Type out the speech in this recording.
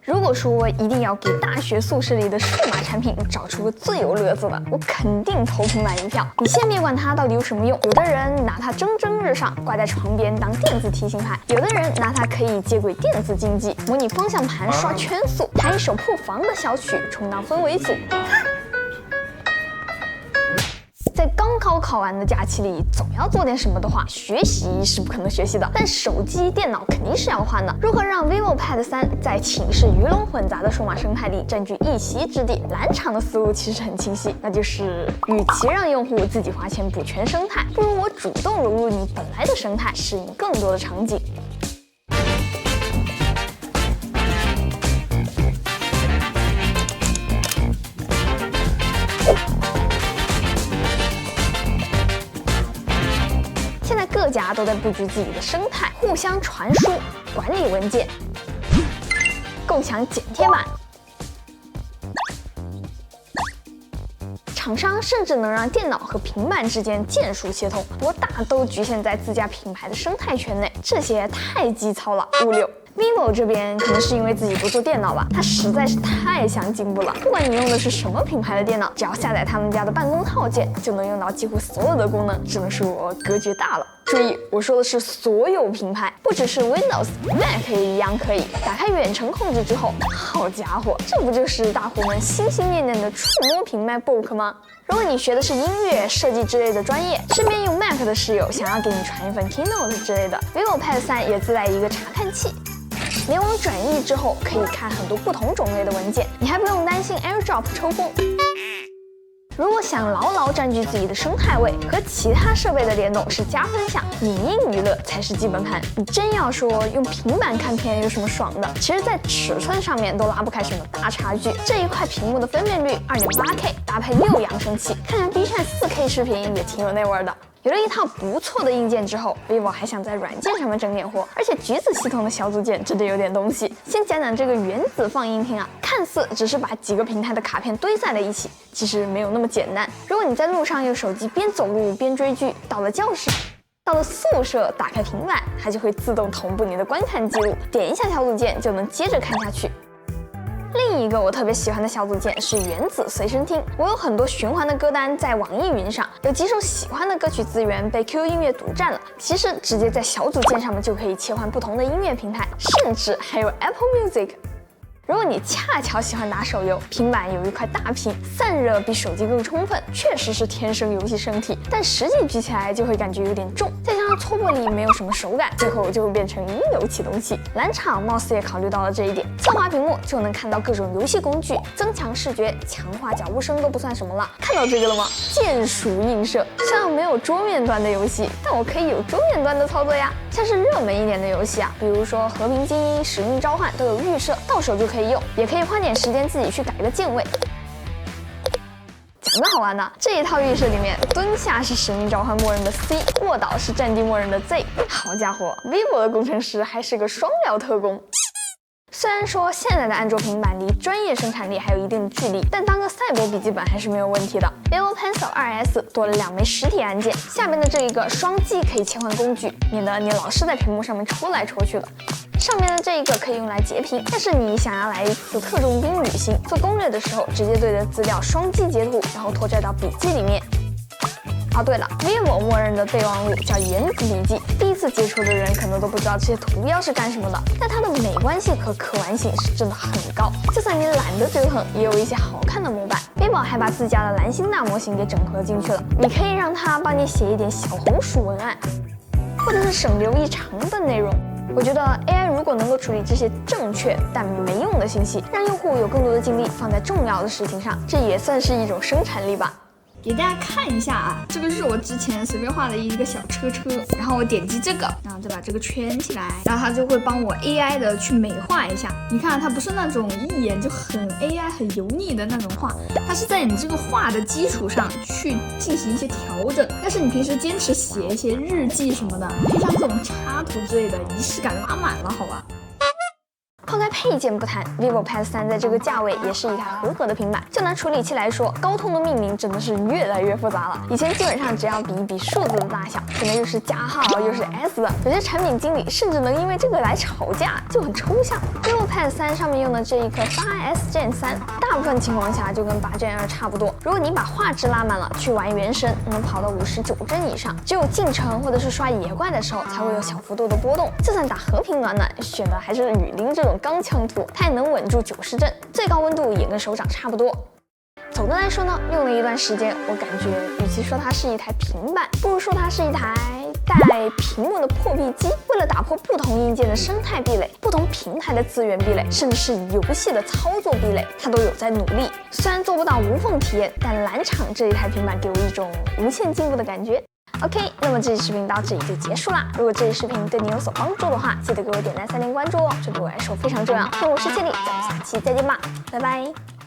如果说一定要给大学宿舍里的数码产品找出个最有乐子的，我肯定投平板一票。你先别管它到底有什么用，有的人拿它蒸蒸日上，挂在床边当电子提醒牌；有的人拿它可以接轨电子竞技，模拟方向盘刷圈速，弹一首破防的小曲充当氛围组。在刚考完的假期里，总要做点什么的话，学习是不可能学习的，但手机、电脑肯定是要换的。如何让 vivo Pad 3在寝室鱼龙混杂的数码生态里占据一席之地？蓝厂的思路其实很清晰，那就是与其让用户自己花钱补全生态，不如我主动融入你本来的生态，适应更多的场景。各家都在布局自己的生态，互相传输、管理文件、共享剪贴板。厂商甚至能让电脑和平板之间键鼠协同，不过大都局限在自家品牌的生态圈内，这些太基操了。vivo 这边可能是因为自己不做电脑吧，它实在是太想进步了。不管你用的是什么品牌的电脑，只要下载他们家的办公套件，就能用到几乎所有的功能，只能说我格局大了。注意，我说的是所有品牌，不只是 Windows、Mac 也一样可以。打开远程控制之后，好家伙，这不就是大伙们心心念念的触摸屏 MacBook 吗？如果你学的是音乐设计之类的专业，身边用 Mac 的室友想要给你传一份 Keynote 之类的 ，vivo Pad 3也自带一个查看器。联网转译之后，可以看很多不同种类的文件，你还不用担心 AirDrop 抽风。如果想牢牢占据自己的生态位，和其他设备的联动是加分项，影音娱乐才是基本盘。你真要说用平板看片有什么爽的，其实在尺寸上面都拉不开什么大差距。这一块屏幕的分辨率 2.8K， 搭配6扬声器，看看 B 站 4K 视频也挺有那味儿的。有了一套不错的硬件之后 ，vivo 还想在软件上面整点活，而且橘子系统的小组件真的有点东西。先讲讲这个原子放音厅啊，看似只是把几个平台的卡片堆在了一起，其实没有那么简单。如果你在路上用手机边走路边追剧，到了教室。到了宿舍，打开平板，它就会自动同步你的观看记录，点一下小组件就能接着看下去。另一个我特别喜欢的小组件是原子随身听，我有很多循环的歌单在网易云上，有几首喜欢的歌曲资源被 QQ 音乐独占了。其实直接在小组件上面就可以切换不同的音乐平台，甚至还有 Apple Music。如果你恰巧喜欢打手游，平板有一块大屏，散热比手机更充分，确实是天生游戏生体，但实际举起来就会感觉有点重，再加上搓玻璃没有什么手感，最后就会变成音游启动器。蓝厂貌似也考虑到了这一点，侧滑屏幕就能看到各种游戏工具，增强视觉，强化脚步声都不算什么了。看到这个了吗？键鼠映射，虽然没有桌面端的游戏，但我可以有桌面端的操作呀。像是热门一点的游戏啊，比如说和平精英、使命召唤都有预设，到手就可以用，也可以花点时间自己去改个键位。讲个好玩的，这一套预设里面，蹲下是使命召唤默认的 C， 卧倒是战地默认的 Z。好家伙 ，vivo 的工程师还是个双料特工。虽然说现在的安卓平板离专业生产力还有一定的距离，但当个赛博笔记本还是没有问题的。vivo Pencil 2S 多了2枚实体按键，下边的这一个双击可以切换工具，免得你老是在屏幕上面戳来戳去的。上面的这一个可以用来截屏，但是你想要来一次特种兵旅行，做攻略的时候，直接对着资料双击截图，然后拖拽到笔记里面。哦，对了 ，vivo 默认的备忘录叫原子笔记，第一次接触的人可能都不知道这些图标是干什么的，但它的美观性和可玩性是真的很高。就算你懒得折腾，也有一些好看的模板。vivo 还把自家的蓝星大模型给整合进去了，你可以让它帮你写一点小红书文案，或者是省流一长的内容。我觉得 AI 如果能够处理这些正确但没用的信息，让用户有更多的精力放在重要的事情上，这也算是一种生产力吧。给大家看一下啊，这个是我之前随便画的一个小车，然后我点击这个，然后再把这个圈起来，然后它就会帮我 AI 的去美化一下。你看它不是那种一眼就很 AI 很油腻的那种画，它是在你这个画的基础上去进行一些调整。但是你平时坚持写一些日记什么的，配上这种插图之类的，仪式感拉满了，好吧？抛开配件不谈 ，vivo Pad 3在这个价位也是一台合格的平板。就拿处理器来说，高通的命名真的是越来越复杂了。以前基本上只要比一比数字的大小，可能又是加号又是 S 的，有些产品经理甚至能因为这个来吵架，就很抽象。vivo Pad 3上面用的这一颗8S Gen 3，大部分情况下就跟8 Gen 2差不多。如果你把画质拉满了，去玩原神，能跑到59帧以上。只有进城或者是刷野怪的时候，才会有小幅度的波动。就算打和平暖暖，选的还是雨林这种钢枪图，它也能稳住90帧，最高温度也跟手掌差不多。总的来说呢，用了一段时间，我感觉与其说它是一台平板，不如说它是一台带屏幕的破壁机。为了打破不同硬件的生态壁垒、不同平台的资源壁垒，甚至是游戏的操作壁垒，它都有在努力。虽然做不到无缝体验，但蓝厂这一台平板给我一种无限进步的感觉。OK， 那么这期视频到这里就结束啦。如果这期视频对你有所帮助的话，记得给我点赞、3连关注哦，这对我来说非常重要。那我是千里，咱们下期再见吧，拜拜。